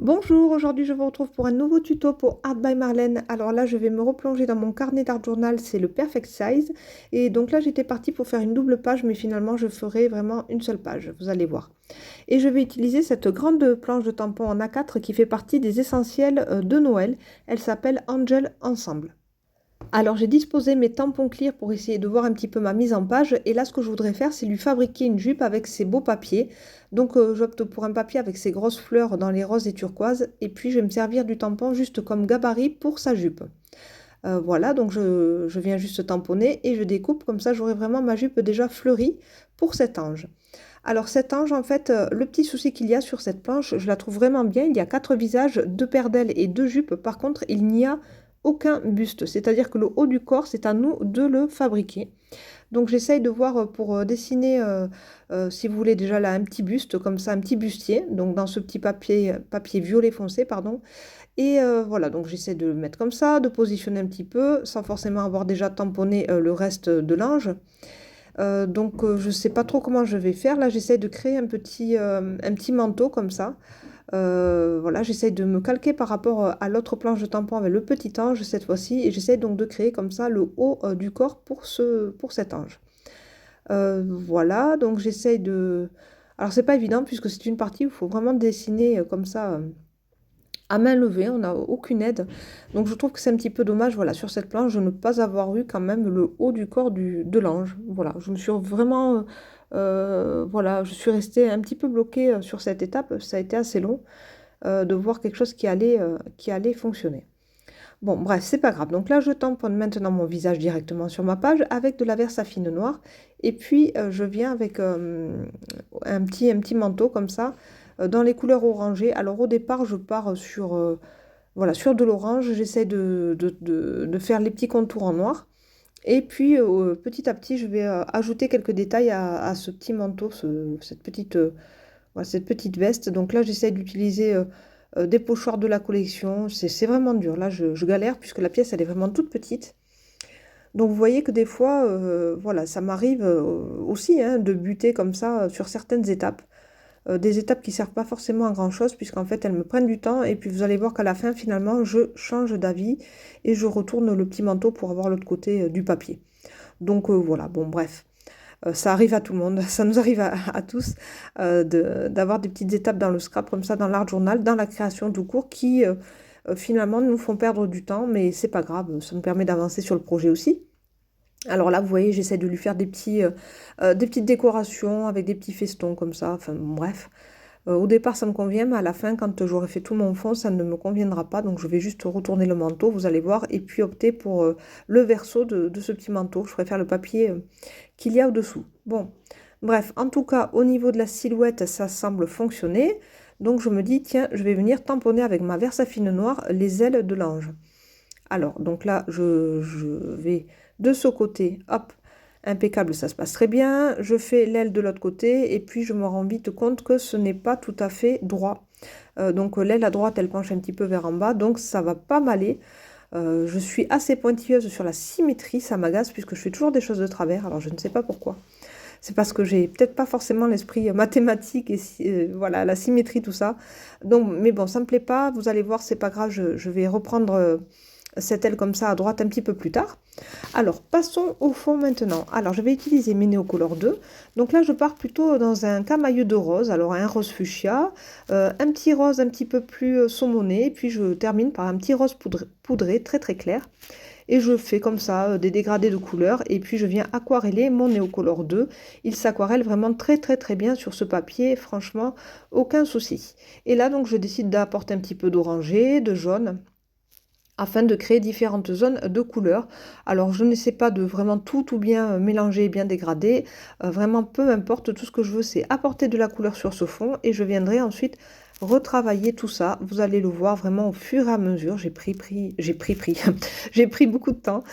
Bonjour, aujourd'hui je vous retrouve pour un nouveau tuto pour Art by Marlène. Alors là je vais me replonger dans mon carnet d'art journal, c'est le Perfect Size. Et donc là j'étais partie pour faire une double page, mais finalement je ferai vraiment une seule page, vous allez voir. Et je vais utiliser cette grande planche de tampon en A4 qui fait partie des essentiels de Noël. Elle s'appelle Angel Ensemble. Alors j'ai disposé mes tampons clear pour essayer de voir un petit peu ma mise en page. Et là ce que je voudrais faire c'est lui fabriquer une jupe avec ces beaux papiers. Donc j'opte pour un papier avec ces grosses fleurs dans les roses et turquoises. Et puis je vais me servir du tampon juste comme gabarit pour sa jupe. Voilà, donc je viens juste tamponner et je découpe. Comme ça j'aurai vraiment ma jupe déjà fleurie pour cet ange. Alors cet ange, en fait, le petit souci qu'il y a sur cette planche, je la trouve vraiment bien. Il y a 4 visages, 2 paires d'ailes et 2 jupes. Par contre, il n'y a aucun buste. C'est-à-dire que le haut du corps, c'est à nous de le fabriquer. Donc j'essaye de voir pour dessiner, si vous voulez déjà là, un petit buste, comme ça, un petit bustier. Donc dans ce petit papier violet foncé, pardon. Et voilà, donc j'essaie de le mettre comme ça, de positionner un petit peu, sans forcément avoir déjà tamponné le reste de l'ange. Je ne sais pas trop comment je vais faire. Là, j'essaie de créer un petit manteau comme ça. Voilà, j'essaie de me calquer par rapport à l'autre planche de tampon avec le petit ange cette fois-ci. Et j'essaie donc de créer comme ça le haut du corps pour cet ange. Voilà, donc j'essaie de... Alors, c'est pas évident puisque c'est une partie où il faut vraiment dessiner comme ça à main levée, on n'a aucune aide. Donc je trouve que c'est un petit peu dommage, voilà, sur cette planche, de ne pas avoir eu quand même le haut du corps de l'ange. Voilà, je me suis vraiment, voilà, je suis restée un petit peu bloquée sur cette étape. Ça a été assez long de voir quelque chose qui allait fonctionner. Bon, bref, c'est pas grave. Donc là, je tamponne maintenant mon visage directement sur ma page avec de la Versafine noire. Et puis, je viens avec un petit manteau comme ça, dans les couleurs orangées. Alors au départ, je pars sur, voilà, sur de l'orange. J'essaie de faire les petits contours en noir. Et puis, petit à petit, je vais ajouter quelques détails à ce petit manteau, voilà, cette petite veste. Donc là, j'essaie d'utiliser des pochoirs de la collection. C'est vraiment dur. Là, je galère puisque la pièce, elle est vraiment toute petite. Donc vous voyez que des fois, voilà, ça m'arrive aussi hein, de buter comme ça sur certaines étapes. Des étapes qui ne servent pas forcément à grand-chose puisqu'en fait, elles me prennent du temps. Et puis vous allez voir qu'à la fin, finalement, je change d'avis et je retourne le petit manteau pour avoir l'autre côté du papier. Donc voilà, bon, bref. Ça arrive à tout le monde, ça nous arrive à tous d'avoir des petites étapes dans le scrap comme ça, dans l'art journal, dans la création tout court, qui finalement nous font perdre du temps, mais c'est pas grave, ça me permet d'avancer sur le projet aussi. Alors là, vous voyez, j'essaie de lui faire des petites décorations avec des petits festons comme ça, enfin bon, bref. Au départ, ça me convient, mais à la fin, quand j'aurai fait tout mon fond, ça ne me conviendra pas. Donc, je vais juste retourner le manteau, vous allez voir, et puis opter pour le verso de ce petit manteau. Je préfère le papier qu'il y a au-dessous. Bon, bref, en tout cas, au niveau de la silhouette, ça semble fonctionner. Donc, je me dis, tiens, je vais venir tamponner avec ma Versafine noire les ailes de l'ange. Alors, donc là, je vais de ce côté, hop, impeccable, ça se passe très bien. Je fais l'aile de l'autre côté et puis je me rends vite compte que ce n'est pas tout à fait droit. Donc l'aile à droite, elle penche un petit peu vers en bas, donc ça va pas m'aller. Je suis assez pointilleuse sur la symétrie, ça m'agace puisque je fais toujours des choses de travers, alors je ne sais pas pourquoi. C'est parce que j'ai peut-être pas forcément l'esprit mathématique et voilà, la symétrie, tout ça. Donc, mais bon, ça me plaît pas, vous allez voir, c'est pas grave, je vais reprendre cette aile comme ça à droite un petit peu plus tard. Alors, passons au fond maintenant. Alors, je vais utiliser mes Neocolor 2. Donc là, je pars plutôt dans un camailleux de rose. Alors, un rose fuchsia, un petit rose un petit peu plus saumoné. Et puis, je termine par un petit rose poudré très très clair. Et je fais comme ça des dégradés de couleurs. Et puis, je viens aquareller mon Neocolor 2. Il s'aquarelle vraiment très très très bien sur ce papier. Franchement, aucun souci. Et là, donc, je décide d'apporter un petit peu d'orangé, de jaune, afin de créer différentes zones de couleurs. Alors je n'essaie pas de vraiment tout bien mélanger et bien dégrader. Vraiment peu importe, tout ce que je veux c'est apporter de la couleur sur ce fond et je viendrai ensuite retravailler tout ça. Vous allez le voir vraiment au fur et à mesure. J'ai pris j'ai pris beaucoup de temps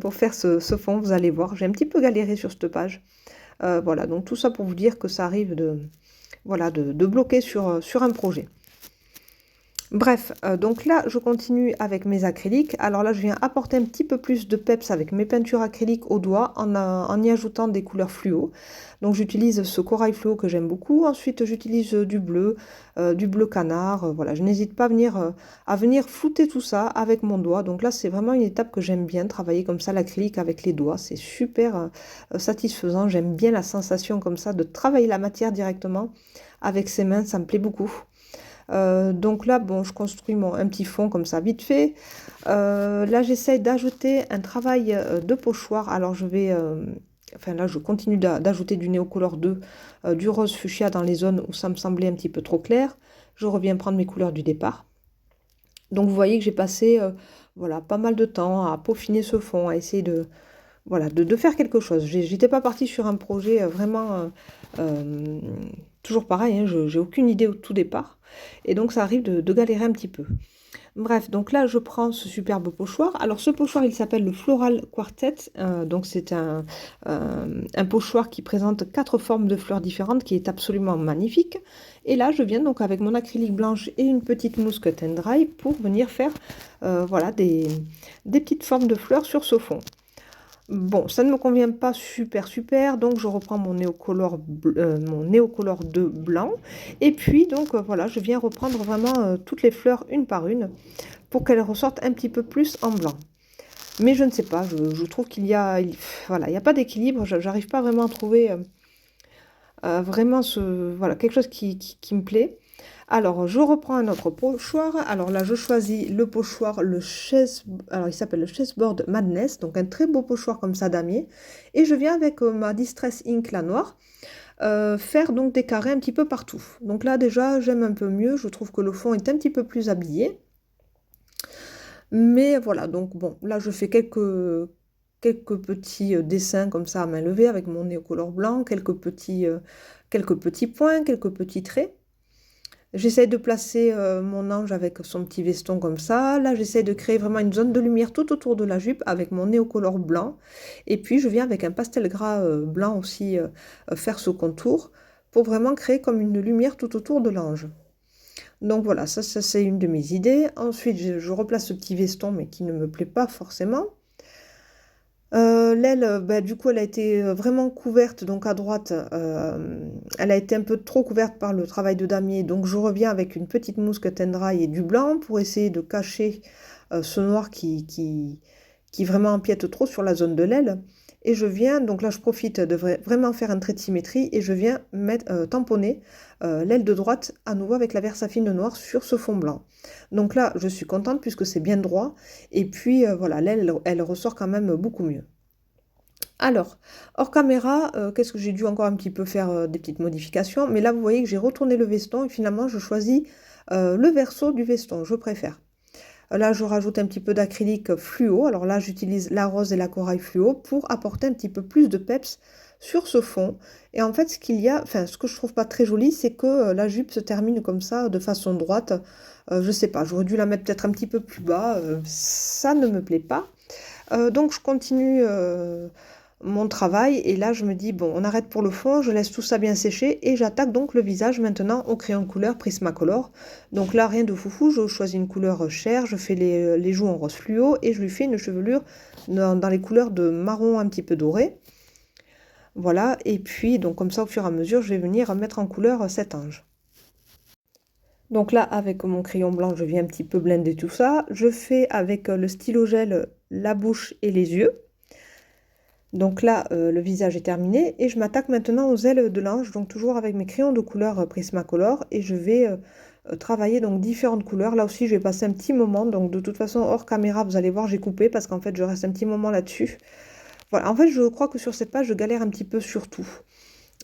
pour faire ce fond. Vous allez voir, j'ai un petit peu galéré sur cette page. Voilà, donc tout ça pour vous dire que ça arrive voilà, de bloquer sur un projet. Bref, donc là, je continue avec mes acryliques. Alors là, je viens apporter un petit peu plus de peps avec mes peintures acryliques au doigt en y ajoutant des couleurs fluo. Donc j'utilise ce corail fluo que j'aime beaucoup. Ensuite, j'utilise du bleu canard. Voilà, je n'hésite pas à venir flouter tout ça avec mon doigt. Donc là, c'est vraiment une étape que j'aime bien, travailler comme ça l'acrylique avec les doigts. C'est super satisfaisant. J'aime bien la sensation comme ça de travailler la matière directement avec ses mains. Ça me plaît beaucoup. Donc là, bon, je construis un petit fond comme ça, vite fait. Là, j'essaye d'ajouter un travail de pochoir. Alors, enfin là, je continue d'ajouter du Néocolor 2, du rose fuchsia dans les zones où ça me semblait un petit peu trop clair. Je reviens prendre mes couleurs du départ. Donc, vous voyez que j'ai passé voilà, pas mal de temps à peaufiner ce fond, à essayer voilà, de faire quelque chose. J'étais pas partie sur un projet vraiment euh, toujours pareil, hein, j'ai aucune idée au tout départ. Et donc ça arrive de galérer un petit peu. Bref, donc là je prends ce superbe pochoir. Alors ce pochoir il s'appelle le Floral Quartet. Donc c'est un pochoir qui présente 4 formes de fleurs différentes qui est absolument magnifique. Et là je viens donc avec mon acrylique blanche et une petite mousse cut and dry pour venir faire voilà, des petites formes de fleurs sur ce fond. Bon, ça ne me convient pas super, donc je reprends mon Néocolor 2 blanc. Et puis, donc voilà, je viens reprendre vraiment toutes les fleurs une par une pour qu'elles ressortent un petit peu plus en blanc. Mais je ne sais pas, je trouve voilà, il n'y a pas d'équilibre, j'arrive pas vraiment à trouver vraiment voilà, quelque chose qui me plaît. Alors, je reprends un autre pochoir. Alors là, je choisis le pochoir, alors il s'appelle le Chessboard Madness, donc un très beau pochoir comme ça damier. Et je viens avec ma Distress Ink, la noire, faire donc des carrés un petit peu partout. Donc là, déjà, j'aime un peu mieux. Je trouve que le fond est un petit peu plus habillé. Mais voilà, donc bon, là, je fais quelques petits dessins comme ça à main levée avec mon néocolor blanc, quelques petits points, quelques petits traits. J'essaie de placer mon ange avec son petit veston comme ça. Là, j'essaie de créer vraiment une zone de lumière tout autour de la jupe avec mon néocolor blanc. Et puis, je viens avec un pastel gras blanc aussi faire ce contour pour vraiment créer comme une lumière tout autour de l'ange. Donc voilà, ça c'est une de mes idées. Ensuite, je replace ce petit veston, mais qui ne me plaît pas forcément. L'aile, bah, du coup, elle a été vraiment couverte, donc à droite, elle a été un peu trop couverte par le travail de damier, donc je reviens avec une petite mousse cut and dry et du blanc pour essayer de cacher ce noir qui vraiment empiète trop sur la zone de l'aile. Et je viens, donc là je profite de vraiment faire un trait de symétrie et je viens tamponner l'aile de droite à nouveau avec la Versafine noire sur ce fond blanc. Donc là je suis contente puisque c'est bien droit et puis voilà, l'aile elle ressort quand même beaucoup mieux. Alors, hors caméra, qu'est-ce que j'ai dû encore un petit peu faire des petites modifications, mais là vous voyez que j'ai retourné le veston et finalement je choisis le verso du veston, je préfère. Là, je rajoute un petit peu d'acrylique fluo. Alors là, j'utilise la rose et la corail fluo pour apporter un petit peu plus de peps sur ce fond. Et en fait, ce que je trouve pas très joli, c'est que la jupe se termine comme ça, de façon droite. Je sais pas, j'aurais dû la mettre peut-être un petit peu plus bas. Ça ne me plaît pas. Donc, je continue mon travail et là je me dis bon on arrête pour le fond, je laisse tout ça bien sécher et j'attaque donc le visage maintenant au crayon de couleur Prismacolor. Donc là rien de foufou, je choisis une couleur chère, je fais les joues en rose fluo et je lui fais une chevelure dans les couleurs de marron un petit peu doré. Voilà, et puis donc comme ça au fur et à mesure je vais venir mettre en couleur cet ange. Donc là avec mon crayon blanc je viens un petit peu blender tout ça, je fais avec le stylo gel la bouche et les yeux. Donc là, le visage est terminé et je m'attaque maintenant aux ailes de l'ange, donc toujours avec mes crayons de couleur Prismacolor et je vais travailler donc différentes couleurs. Là aussi, je vais passer un petit moment, donc de toute façon, hors caméra, vous allez voir, j'ai coupé parce qu'en fait, je reste un petit moment là-dessus. Voilà, en fait, je crois que sur cette page, je galère un petit peu sur tout.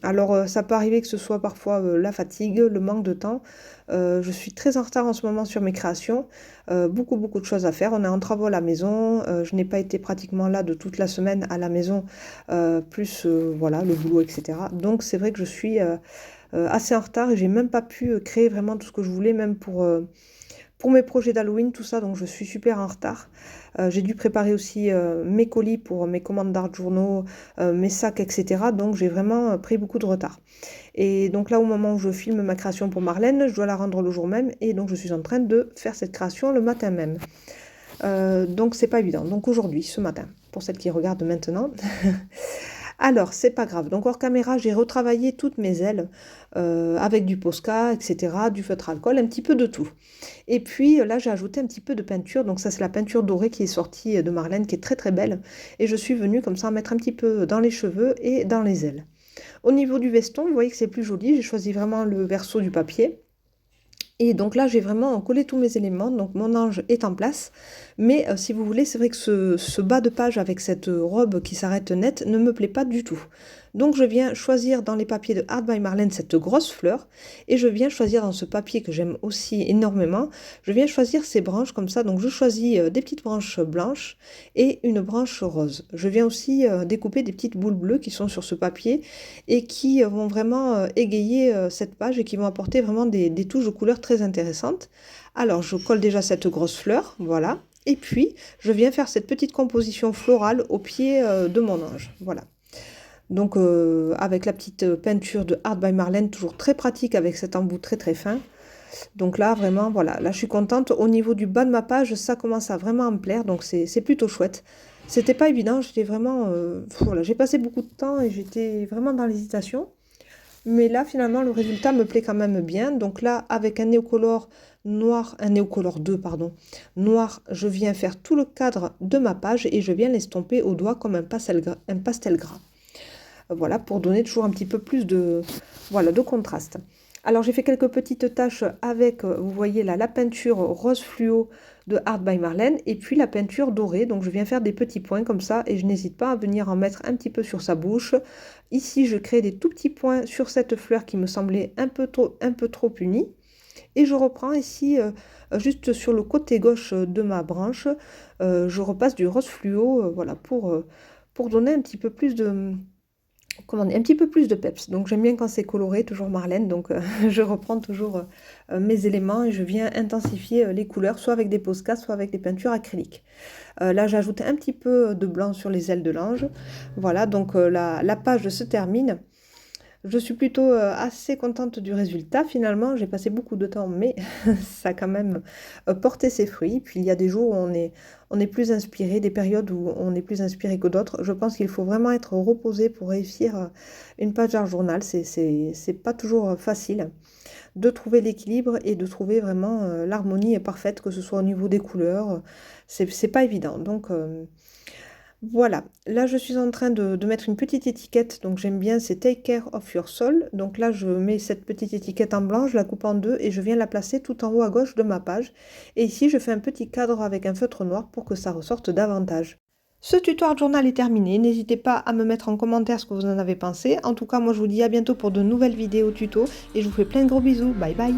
Alors, ça peut arriver que ce soit parfois la fatigue, le manque de temps. Je suis très en retard en ce moment sur mes créations. Beaucoup de choses à faire. On est en travaux à la maison. Je n'ai pas été pratiquement là de toute la semaine à la maison, plus voilà, le boulot, etc. Donc, c'est vrai que je suis assez en retard et j'ai même pas pu créer vraiment tout ce que je voulais, même pour mes projets d'Halloween, tout ça, donc je suis super en retard. J'ai dû préparer aussi mes colis pour mes commandes d'art journaux, mes sacs, etc. Donc j'ai vraiment pris beaucoup de retard. Et donc là, au moment où je filme ma création pour Marlène, je dois la rendre le jour même. Et donc je suis en train de faire cette création le matin même. Donc c'est pas évident. Donc aujourd'hui, ce matin, pour celles qui regardent maintenant. Alors, c'est pas grave. Donc hors caméra, j'ai retravaillé toutes mes ailes avec du Posca, etc., du feutre alcool, un petit peu de tout. Et puis là, j'ai ajouté un petit peu de peinture. Donc ça, c'est la peinture dorée qui est sortie de Marlène, qui est très très belle. Et je suis venue comme ça en mettre un petit peu dans les cheveux et dans les ailes. Au niveau du veston, vous voyez que c'est plus joli. J'ai choisi vraiment le verso du papier. Et donc là, j'ai vraiment collé tous mes éléments. Donc mon ange est en place. Mais si vous voulez, c'est vrai que ce bas de page avec cette robe qui s'arrête net ne me plaît pas du tout. Donc je viens choisir dans les papiers de Art by Marlène cette grosse fleur. Et je viens choisir dans ce papier que j'aime aussi énormément, je viens choisir ces branches comme ça. Donc je choisis des petites branches blanches et une branche rose. Je viens aussi découper des petites boules bleues qui sont sur ce papier et qui vont vraiment égayer cette page et qui vont apporter vraiment des touches de couleurs très intéressantes. Alors je colle déjà cette grosse fleur, voilà. Et puis, je viens faire cette petite composition florale au pied de mon ange. Voilà. Donc, avec la petite peinture de Art by Marlène, toujours très pratique avec cet embout très très fin. Donc là, vraiment, voilà. Là, je suis contente. Au niveau du bas de ma page, ça commence à vraiment me plaire. Donc, c'est plutôt chouette. C'était pas évident. J'étais vraiment... voilà, j'ai passé beaucoup de temps et j'étais vraiment dans l'hésitation. Mais là, finalement, le résultat me plaît quand même bien. Donc là, avec un néocolor noir, un néocolor 2, pardon, noir, je viens faire tout le cadre de ma page et je viens l'estomper au doigt comme un pastel gras. Voilà, pour donner toujours un petit peu plus de, voilà, de contraste. Alors, j'ai fait quelques petites tâches avec, vous voyez là, la peinture rose fluo de Art by Marlène et puis la peinture dorée. Donc, je viens faire des petits points comme ça et je n'hésite pas à venir en mettre un petit peu sur sa bouche. Ici, je crée des tout petits points sur cette fleur qui me semblait un peu trop unie. Et je reprends ici, juste sur le côté gauche de ma branche, je repasse du rose fluo, voilà, pour donner un petit peu plus de... Comment dire, un petit peu plus de peps. Donc j'aime bien quand c'est coloré, toujours Marlène. Donc je reprends toujours mes éléments et je viens intensifier les couleurs, soit avec des Posca, soit avec des peintures acryliques. Là, j'ajoute un petit peu de blanc sur les ailes de l'ange. Voilà, donc la page se termine. Je suis plutôt assez contente du résultat. Finalement, j'ai passé beaucoup de temps, mais ça a quand même porté ses fruits. Puis il y a des jours où on est plus inspiré, des périodes où on est plus inspiré que d'autres. Je pense qu'il faut vraiment être reposé pour réussir une page d'art journal. C'est pas toujours facile de trouver l'équilibre et de trouver vraiment l'harmonie parfaite, que ce soit au niveau des couleurs. C'est pas évident. Donc... voilà, là je suis en train de mettre une petite étiquette, donc j'aime bien, c'est Take Care of Your Soul. Donc là je mets cette petite étiquette en blanc, je la coupe en deux et je viens la placer tout en haut à gauche de ma page. Et ici je fais un petit cadre avec un feutre noir pour que ça ressorte davantage. Ce tuto journal est terminé, n'hésitez pas à me mettre en commentaire ce que vous en avez pensé. En tout cas moi je vous dis à bientôt pour de nouvelles vidéos tuto et je vous fais plein de gros bisous, bye bye.